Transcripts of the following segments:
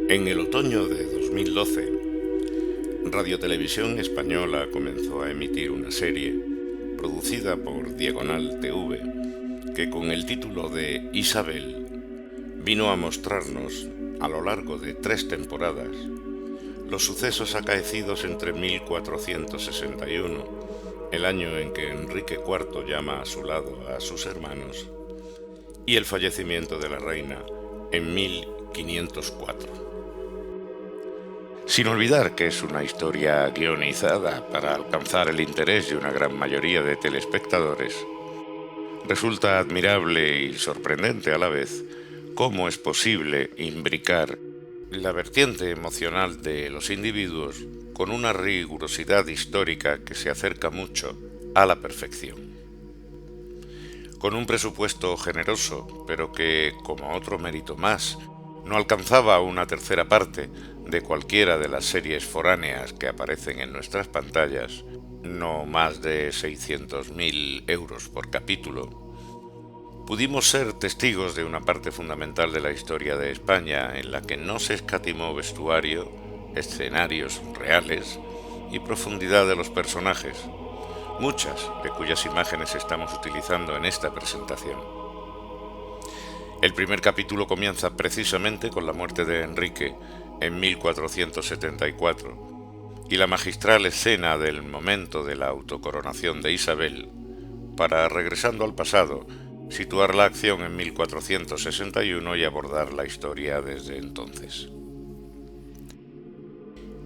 En el otoño de 2012, Radio Televisión Española comenzó a emitir una serie producida por Diagonal TV que, con el título de Isabel, vino a mostrarnos a lo largo de 3 temporadas los sucesos acaecidos entre 1461, el año en que Enrique IV llama a su lado a sus hermanos, y el fallecimiento de la reina en 1504. Sin olvidar que es una historia guionizada para alcanzar el interés de una gran mayoría de telespectadores, resulta admirable y sorprendente a la vez cómo es posible imbricar la vertiente emocional de los individuos con una rigurosidad histórica que se acerca mucho a la perfección. Con un presupuesto generoso, pero que, como otro mérito más, no alcanzaba una tercera parte de cualquiera de las series foráneas que aparecen en nuestras pantallas, no más de 600.000 euros por capítulo, pudimos ser testigos de una parte fundamental de la historia de España en la que no se escatimó vestuario, escenarios reales y profundidad de los personajes, muchas de cuyas imágenes estamos utilizando en esta presentación. El primer capítulo comienza precisamente con la muerte de Enrique en 1474 y la magistral escena del momento de la autocoronación de Isabel para, regresando al pasado, situar la acción en 1461 y abordar la historia desde entonces.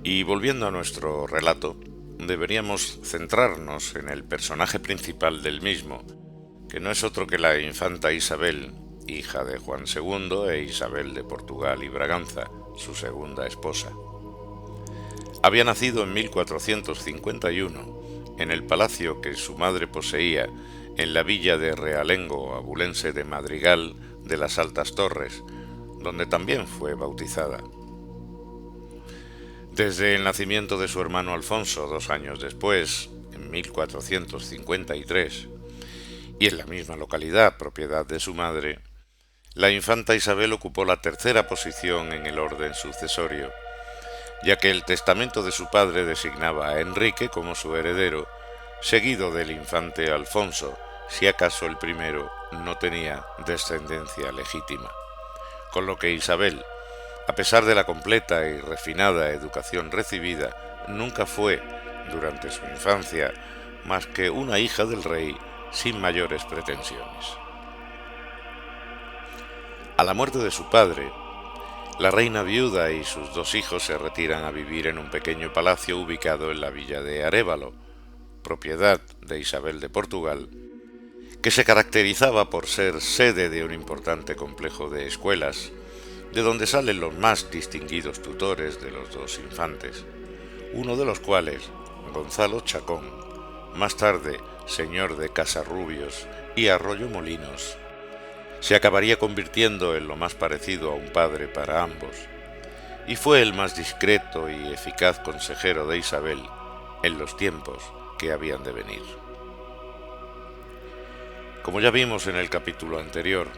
Y volviendo a nuestro relato, deberíamos centrarnos en el personaje principal del mismo, que no es otro que la infanta Isabel, hija de Juan II e Isabel de Portugal y Braganza, su segunda esposa. Había nacido en 1451 en el palacio que su madre poseía en la villa de Realengo abulense de Madrigal de las Altas Torres, donde también fue bautizada. Desde el nacimiento de su hermano Alfonso 2 años después, en 1453, y en la misma localidad, propiedad de su madre, la infanta Isabel ocupó la tercera posición en el orden sucesorio, ya que el testamento de su padre designaba a Enrique como su heredero, seguido del infante Alfonso, si acaso el primero no tenía descendencia legítima. Con lo que Isabel, a pesar de la completa y refinada educación recibida, nunca fue, durante su infancia, más que una hija del rey sin mayores pretensiones. A la muerte de su padre, la reina viuda y sus 2 hijos se retiran a vivir en un pequeño palacio ubicado en la villa de Arévalo, propiedad de Isabel de Portugal, que se caracterizaba por ser sede de un importante complejo de escuelas, de donde salen los más distinguidos tutores de los 2 infantes, uno de los cuales, Gonzalo Chacón, más tarde señor de Casarrubios y Arroyo Molinos, se acabaría convirtiendo en lo más parecido a un padre para ambos, y fue el más discreto y eficaz consejero de Isabel en los tiempos que habían de venir. Como ya vimos en el capítulo anterior,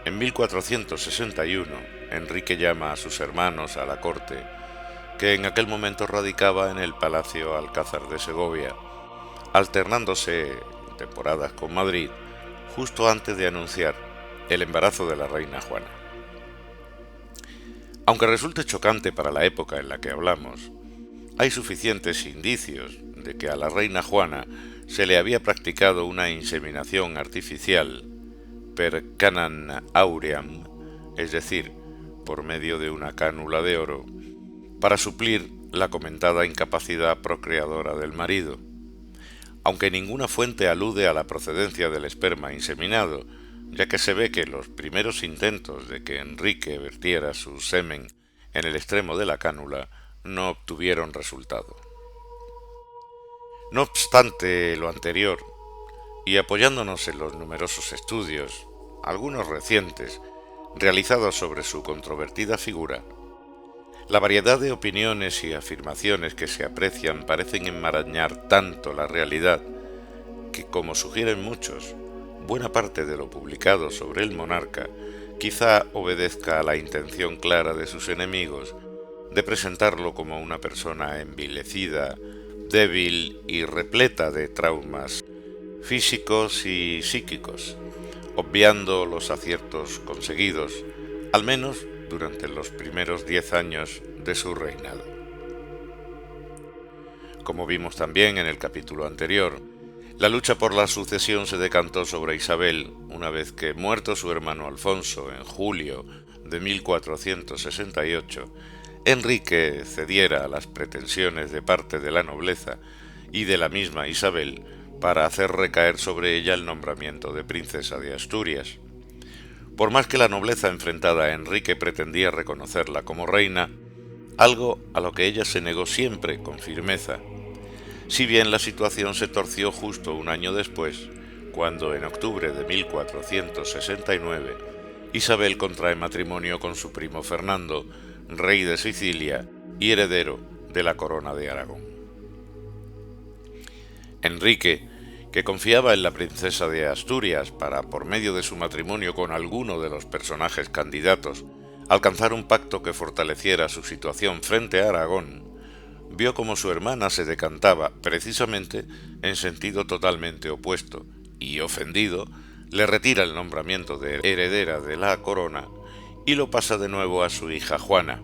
en 1461 Enrique llama a sus hermanos a la corte, que en aquel momento radicaba en el Palacio Alcázar de Segovia, alternándose temporadas con Madrid, justo antes de anunciar el embarazo de la reina Juana. Aunque resulte chocante para la época en la que hablamos, hay suficientes indicios de que a la reina Juana se le había practicado una inseminación artificial per canam auream, es decir, por medio de una cánula de oro, para suplir la comentada incapacidad procreadora del marido. Aunque ninguna fuente alude a la procedencia del esperma inseminado, ya que se ve que los primeros intentos de que Enrique vertiera su semen en el extremo de la cánula no obtuvieron resultado. No obstante lo anterior, y apoyándonos en los numerosos estudios, algunos recientes, realizados sobre su controvertida figura, la variedad de opiniones y afirmaciones que se aprecian parecen enmarañar tanto la realidad que, como sugieren muchos, buena parte de lo publicado sobre el monarca quizá obedezca a la intención clara de sus enemigos de presentarlo como una persona envilecida, débil y repleta de traumas físicos y psíquicos, obviando los aciertos conseguidos, al menos durante los primeros 10 años de su reinado. Como vimos también en el capítulo anterior, la lucha por la sucesión se decantó sobre Isabel una vez que, muerto su hermano Alfonso en julio de 1468, Enrique cediera a las pretensiones de parte de la nobleza y de la misma Isabel para hacer recaer sobre ella el nombramiento de princesa de Asturias. Por más que la nobleza enfrentada a Enrique pretendía reconocerla como reina, algo a lo que ella se negó siempre con firmeza, si bien la situación se torció justo un año después, cuando en octubre de 1469 Isabel contrae matrimonio con su primo Fernando, rey de Sicilia y heredero de la corona de Aragón. Enrique, que confiaba en la princesa de Asturias para, por medio de su matrimonio con alguno de los personajes candidatos, alcanzar un pacto que fortaleciera su situación frente a Aragón, vio como su hermana se decantaba precisamente en sentido totalmente opuesto y, ofendido, le retira el nombramiento de heredera de la corona y lo pasa de nuevo a su hija Juana,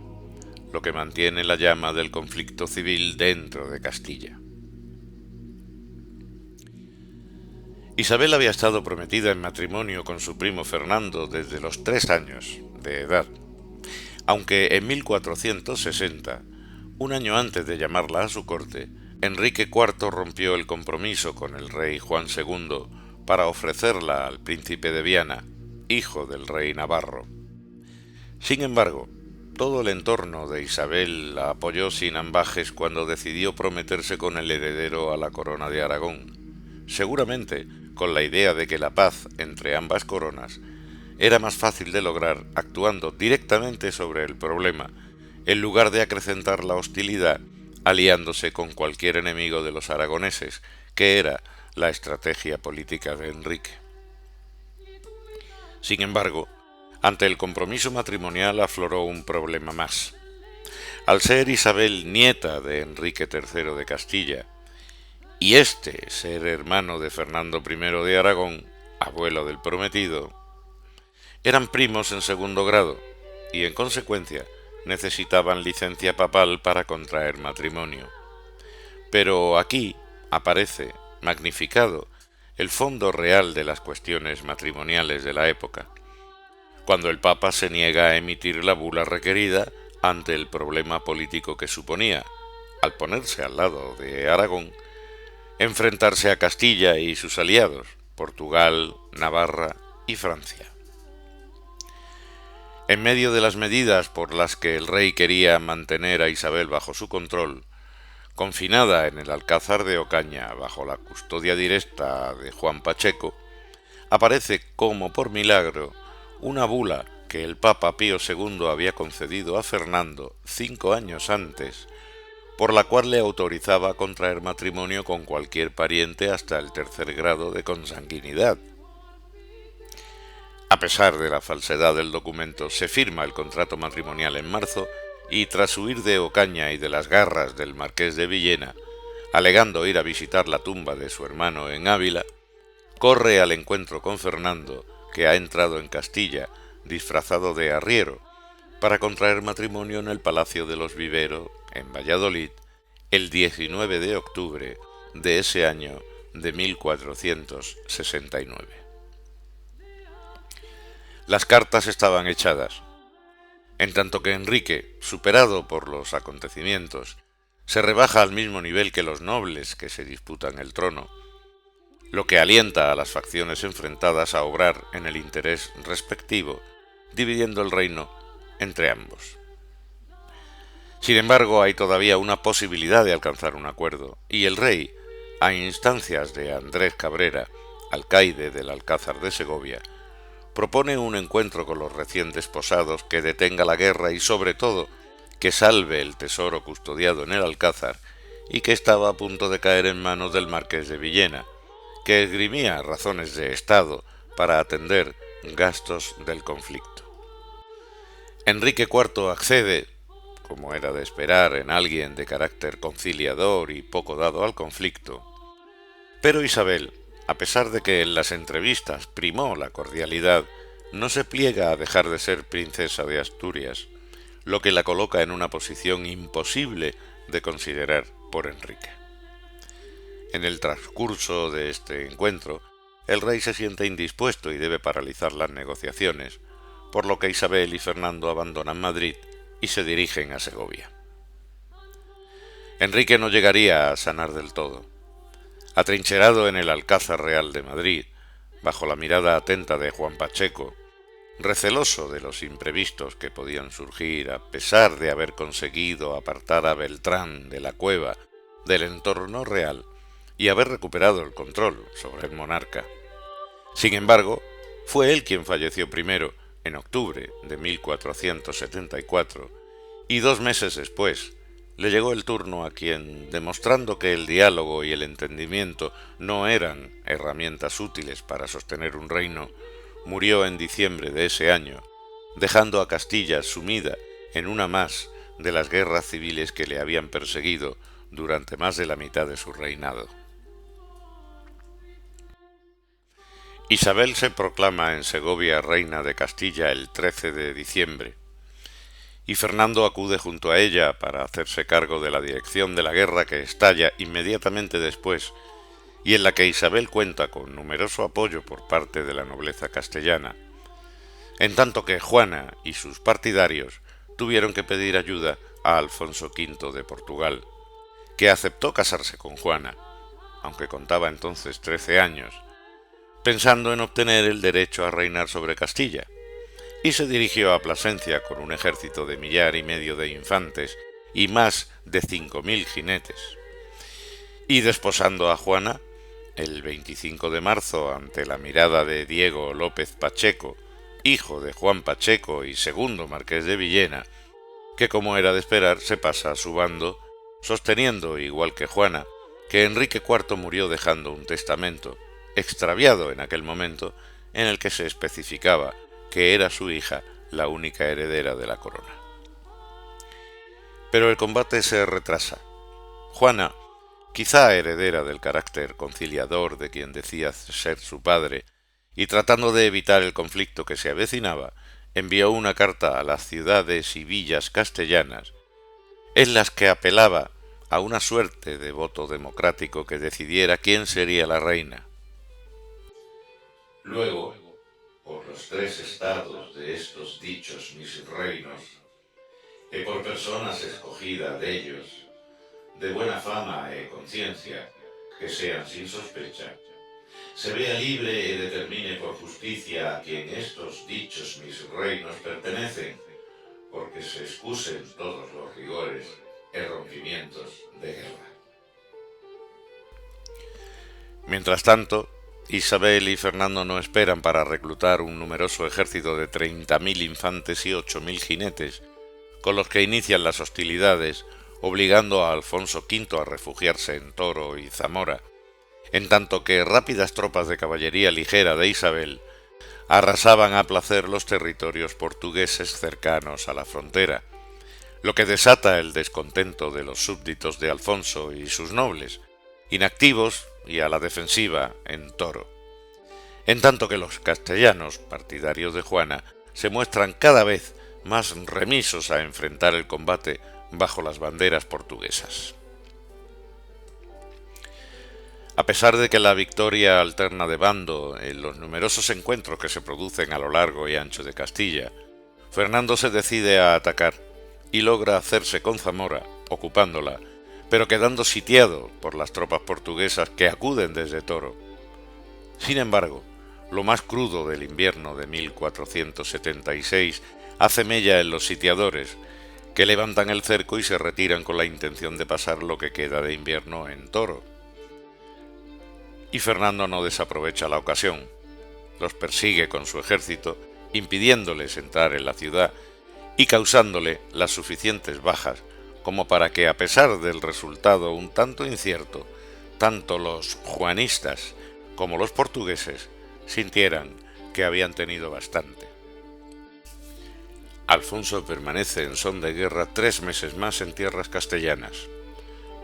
lo que mantiene la llama del conflicto civil dentro de Castilla. Isabel había estado prometida en matrimonio con su primo Fernando desde los 3 años de edad, aunque en 1460, un año antes de llamarla a su corte, Enrique IV rompió el compromiso con el rey Juan II para ofrecerla al príncipe de Viana, hijo del rey navarro. Sin embargo, todo el entorno de Isabel la apoyó sin ambajes cuando decidió prometerse con el heredero a la corona de Aragón, seguramente con la idea de que la paz entre ambas coronas era más fácil de lograr actuando directamente sobre el problema, en lugar de acrecentar la hostilidad aliándose con cualquier enemigo de los aragoneses, que era la estrategia política de Enrique. Sin embargo, ante el compromiso matrimonial afloró un problema más. Al ser Isabel nieta de Enrique III de Castilla, y este ser hermano de Fernando I de Aragón, abuelo del prometido, eran primos en segundo grado y, en consecuencia, necesitaban licencia papal para contraer matrimonio. Pero aquí aparece, magnificado, el fondo real de las cuestiones matrimoniales de la época, cuando el Papa se niega a emitir la bula requerida ante el problema político que suponía, al ponerse al lado de Aragón, enfrentarse a Castilla y sus aliados, Portugal, Navarra y Francia. En medio de las medidas por las que el rey quería mantener a Isabel bajo su control, confinada en el Alcázar de Ocaña bajo la custodia directa de Juan Pacheco, aparece como por milagro una bula que el Papa Pío II había concedido a Fernando 5 años antes, por la cual le autorizaba a contraer matrimonio con cualquier pariente hasta el 3er grado de consanguinidad. A pesar de la falsedad del documento, se firma el contrato matrimonial en marzo y, tras huir de Ocaña y de las garras del marqués de Villena, alegando ir a visitar la tumba de su hermano en Ávila, corre al encuentro con Fernando, que ha entrado en Castilla disfrazado de arriero, para contraer matrimonio en el Palacio de los Viveros, en Valladolid, el 19 de octubre de ese año de 1469. Las cartas estaban echadas, en tanto que Enrique, superado por los acontecimientos, se rebaja al mismo nivel que los nobles que se disputan el trono, lo que alienta a las facciones enfrentadas a obrar en el interés respectivo, dividiendo el reino entre ambos. Sin embargo, hay todavía una posibilidad de alcanzar un acuerdo, y el rey, a instancias de Andrés Cabrera, alcaide del Alcázar de Segovia, propone un encuentro con los recién desposados que detenga la guerra y, sobre todo, que salve el tesoro custodiado en el Alcázar y que estaba a punto de caer en manos del marqués de Villena, que esgrimía razones de Estado para atender gastos del conflicto. Enrique IV accede, como era de esperar en alguien de carácter conciliador y poco dado al conflicto, pero Isabel, a pesar de que en las entrevistas primó la cordialidad, no se pliega a dejar de ser princesa de Asturias, lo que la coloca en una posición imposible de considerar por Enrique. En el transcurso de este encuentro, el rey se siente indispuesto y debe paralizar las negociaciones, por lo que Isabel y Fernando abandonan Madrid y se dirigen a Segovia. Enrique no llegaría a sanar del todo. Atrincherado en el Alcázar Real de Madrid, bajo la mirada atenta de Juan Pacheco, receloso de los imprevistos que podían surgir a pesar de haber conseguido apartar a Beltrán de la cueva del entorno real y haber recuperado el control sobre el monarca. Sin embargo, fue él quien falleció primero, en octubre de 1474, y 2 meses después le llegó el turno a quien, demostrando que el diálogo y el entendimiento no eran herramientas útiles para sostener un reino, murió en diciembre de ese año, dejando a Castilla sumida en una más de las guerras civiles que le habían perseguido durante más de la mitad de su reinado. Isabel se proclama en Segovia reina de Castilla el 13 de diciembre, y Fernando acude junto a ella para hacerse cargo de la dirección de la guerra que estalla inmediatamente después y en la que Isabel cuenta con numeroso apoyo por parte de la nobleza castellana, en tanto que Juana y sus partidarios tuvieron que pedir ayuda a Alfonso V de Portugal, que aceptó casarse con Juana, aunque contaba entonces 13 años, pensando en obtener el derecho a reinar sobre Castilla, y se dirigió a Plasencia con un ejército de 1,5 millar de infantes y más de 5.000 jinetes. Y desposando a Juana, el 25 de marzo, ante la mirada de Diego López Pacheco, hijo de Juan Pacheco y segundo marqués de Villena, que como era de esperar se pasa a su bando, sosteniendo, igual que Juana, que Enrique IV murió dejando un testamento, extraviado en aquel momento, en el que se especificaba que era su hija la única heredera de la corona. Pero el combate se retrasa. Juana, quizá heredera del carácter conciliador de quien decía ser su padre, y tratando de evitar el conflicto que se avecinaba, envió una carta a las ciudades y villas castellanas, en las que apelaba a una suerte de voto democrático que decidiera quién sería la reina. Luego, por los 3 estados de estos dichos mis reinos, y por personas escogidas de ellos, de buena fama e conciencia, que sean sin sospecha, se vea libre y determine por justicia a quien estos dichos mis reinos pertenecen, porque se excusen todos los rigores y rompimientos de guerra. Mientras tanto, Isabel y Fernando no esperan para reclutar un numeroso ejército de 30.000 infantes y 8.000 jinetes, con los que inician las hostilidades, obligando a Alfonso V a refugiarse en Toro y Zamora, en tanto que rápidas tropas de caballería ligera de Isabel arrasaban a placer los territorios portugueses cercanos a la frontera, lo que desata el descontento de los súbditos de Alfonso y sus nobles, inactivos y a la defensiva en Toro, en tanto que los castellanos, partidarios de Juana, se muestran cada vez más remisos a enfrentar el combate bajo las banderas portuguesas. A pesar de que la victoria alterna de bando en los numerosos encuentros que se producen a lo largo y ancho de Castilla, Fernando se decide a atacar y logra hacerse con Zamora, ocupándola, pero quedando sitiado por las tropas portuguesas que acuden desde Toro. Sin embargo, lo más crudo del invierno de 1476 hace mella en los sitiadores, que levantan el cerco y se retiran con la intención de pasar lo que queda de invierno en Toro. Y Fernando no desaprovecha la ocasión. Los persigue con su ejército, impidiéndoles entrar en la ciudad y causándole las suficientes bajas como para que, a pesar del resultado un tanto incierto, tanto los juanistas como los portugueses sintieran que habían tenido bastante. Alfonso permanece en son de guerra 3 meses más en tierras castellanas,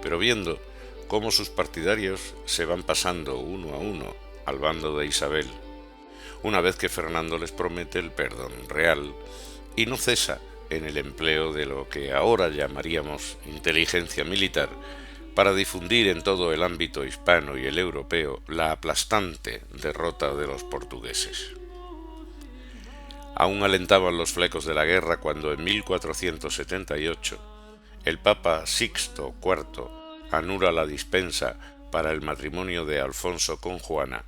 pero viendo cómo sus partidarios se van pasando uno a uno al bando de Isabel, una vez que Fernando les promete el perdón real y no cesa en el empleo de lo que ahora llamaríamos inteligencia militar para difundir en todo el ámbito hispano y el europeo la aplastante derrota de los portugueses. Aún alentaban los flecos de la guerra cuando en 1478 el Papa Sixto IV anula la dispensa para el matrimonio de Alfonso con Juana,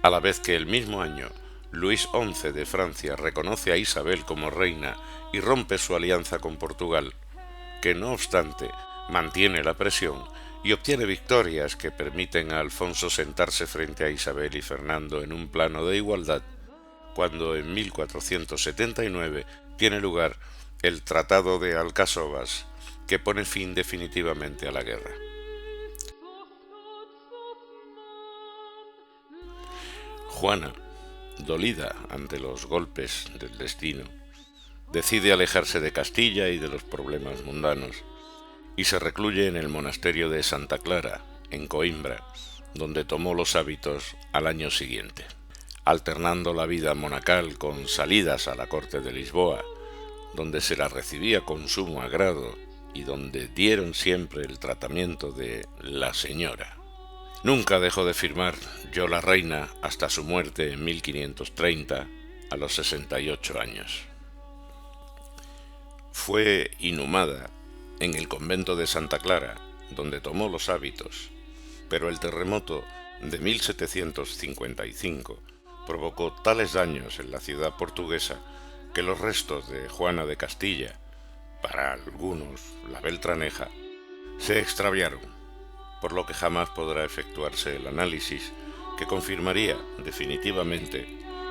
a la vez que el mismo año Luis XI de Francia reconoce a Isabel como reina y rompe su alianza con Portugal, que no obstante mantiene la presión y obtiene victorias que permiten a Alfonso sentarse frente a Isabel y Fernando en un plano de igualdad, cuando en 1479 tiene lugar el Tratado de Alcasovas, que pone fin definitivamente a la guerra. Juana, dolida ante los golpes del destino, decide alejarse de Castilla y de los problemas mundanos, y se recluye en el monasterio de Santa Clara, en Coimbra, donde tomó los hábitos al año siguiente, alternando la vida monacal con salidas a la corte de Lisboa, donde se la recibía con sumo agrado y donde dieron siempre el tratamiento de la señora. Nunca dejó de firmar Yo la reina hasta su muerte en 1530, a los 68 años. Fue inhumada en el convento de Santa Clara, donde tomó los hábitos, pero el terremoto de 1755 provocó tales daños en la ciudad portuguesa que los restos de Juana de Castilla, para algunos la Beltraneja, se extraviaron, por lo que jamás podrá efectuarse el análisis que confirmaría definitivamente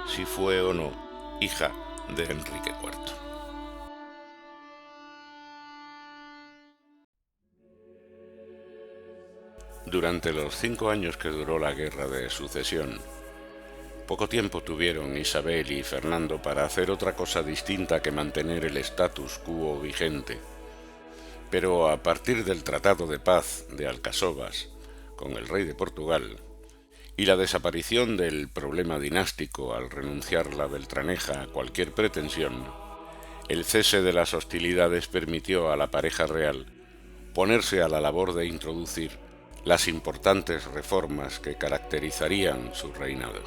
si fue o no hija de Enrique IV. Durante los 5 años que duró la Guerra de Sucesión, poco tiempo tuvieron Isabel y Fernando para hacer otra cosa distinta que mantener el status quo vigente. Pero a partir del Tratado de Paz de Alcasovas con el rey de Portugal y la desaparición del problema dinástico al renunciar la Beltraneja a cualquier pretensión, el cese de las hostilidades permitió a la pareja real ponerse a la labor de introducir las importantes reformas que caracterizarían su reinado.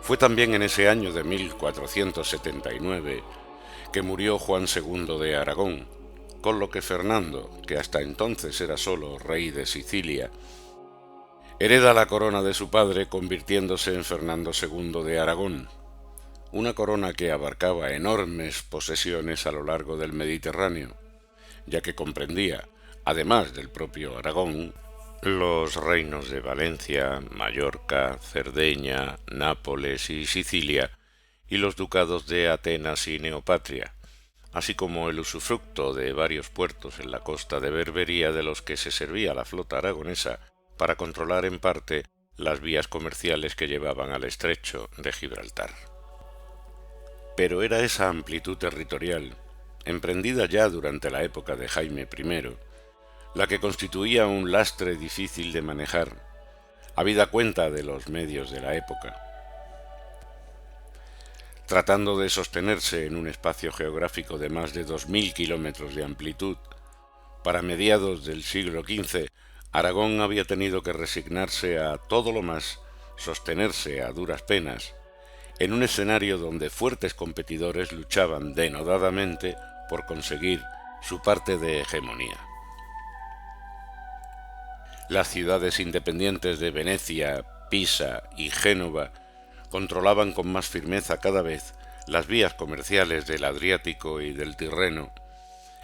Fue también en ese año de 1479 que murió Juan II de Aragón, con lo que Fernando, que hasta entonces era solo rey de Sicilia, hereda la corona de su padre convirtiéndose en Fernando II de Aragón, una corona que abarcaba enormes posesiones a lo largo del Mediterráneo, ya que comprendía, además del propio Aragón, los reinos de Valencia, Mallorca, Cerdeña, Nápoles y Sicilia, y los ducados de Atenas y Neopatria, así como el usufructo de varios puertos en la costa de Berbería de los que se servía la flota aragonesa para controlar en parte las vías comerciales que llevaban al estrecho de Gibraltar. Pero era esa amplitud territorial, emprendida ya durante la época de Jaime I, la que constituía un lastre difícil de manejar, habida cuenta de los medios de la época. Tratando de sostenerse en un espacio geográfico de más de 2000 kilómetros de amplitud, para mediados del siglo XV, Aragón había tenido que resignarse a todo lo más sostenerse a duras penas, en un escenario donde fuertes competidores luchaban denodadamente por conseguir su parte de hegemonía. Las ciudades independientes de Venecia, Pisa y Génova controlaban con más firmeza cada vez las vías comerciales del Adriático y del Tirreno,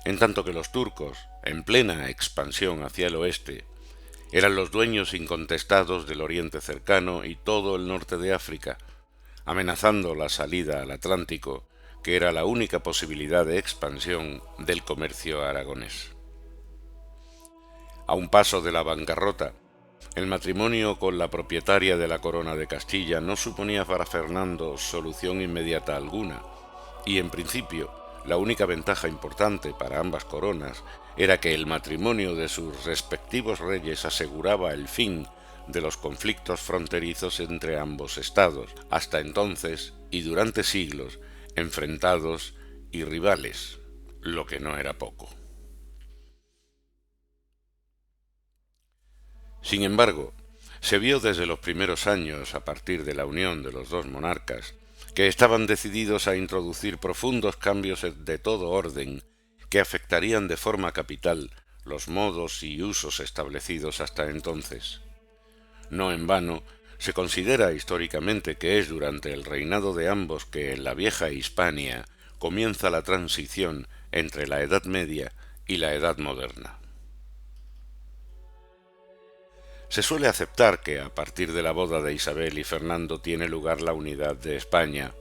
en tanto que los turcos, en plena expansión hacia el oeste, eran los dueños incontestados del Oriente cercano y todo el norte de África, amenazando la salida al Atlántico, que era la única posibilidad de expansión del comercio aragonés. A un paso de la bancarrota, el matrimonio con la propietaria de la corona de Castilla no suponía para Fernando solución inmediata alguna, y en principio la única ventaja importante para ambas coronas era que el matrimonio de sus respectivos reyes aseguraba el fin de los conflictos fronterizos entre ambos estados, hasta entonces y durante siglos enfrentados y rivales, lo que no era poco. Sin embargo, se vio desde los primeros años, a partir de la unión de los dos monarcas, que estaban decididos a introducir profundos cambios de todo orden que afectarían de forma capital los modos y usos establecidos hasta entonces. No en vano, se considera históricamente que es durante el reinado de ambos que en la vieja Hispania comienza la transición entre la Edad Media y la Edad Moderna. Se suele aceptar que a partir de la boda de Isabel y Fernando tiene lugar la unidad de España,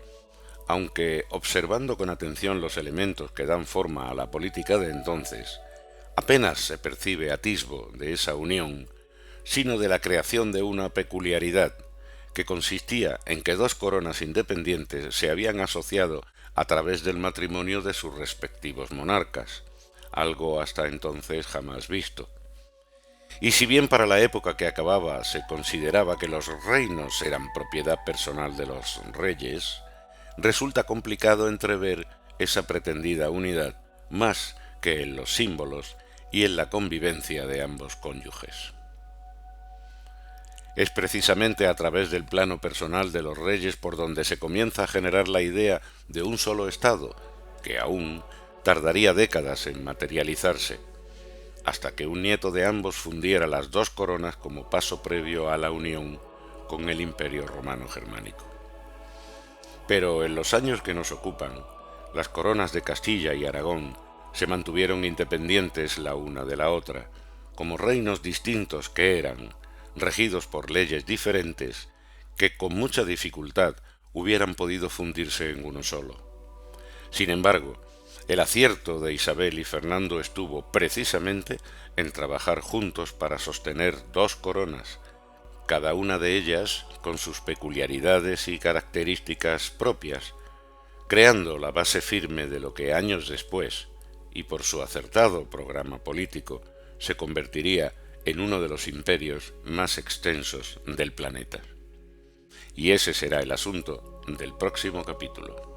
aunque observando con atención los elementos que dan forma a la política de entonces, apenas se percibe atisbo de esa unión, sino de la creación de una peculiaridad, que consistía en que dos coronas independientes se habían asociado a través del matrimonio de sus respectivos monarcas, algo hasta entonces jamás visto. Y si bien para la época que acababa se consideraba que los reinos eran propiedad personal de los reyes, resulta complicado entrever esa pretendida unidad más que en los símbolos y en la convivencia de ambos cónyuges. Es precisamente a través del plano personal de los reyes por donde se comienza a generar la idea de un solo Estado, que aún tardaría décadas en materializarse, hasta que un nieto de ambos fundiera las dos coronas como paso previo a la unión con el Imperio Romano Germánico. Pero en los años que nos ocupan, las coronas de Castilla y Aragón se mantuvieron independientes la una de la otra, como reinos distintos que eran, regidos por leyes diferentes, que con mucha dificultad hubieran podido fundirse en uno solo. Sin embargo, el acierto de Isabel y Fernando estuvo precisamente en trabajar juntos para sostener dos coronas, cada una de ellas con sus peculiaridades y características propias, creando la base firme de lo que años después, y por su acertado programa político, se convertiría en uno de los imperios más extensos del planeta. Y ese será el asunto del próximo capítulo.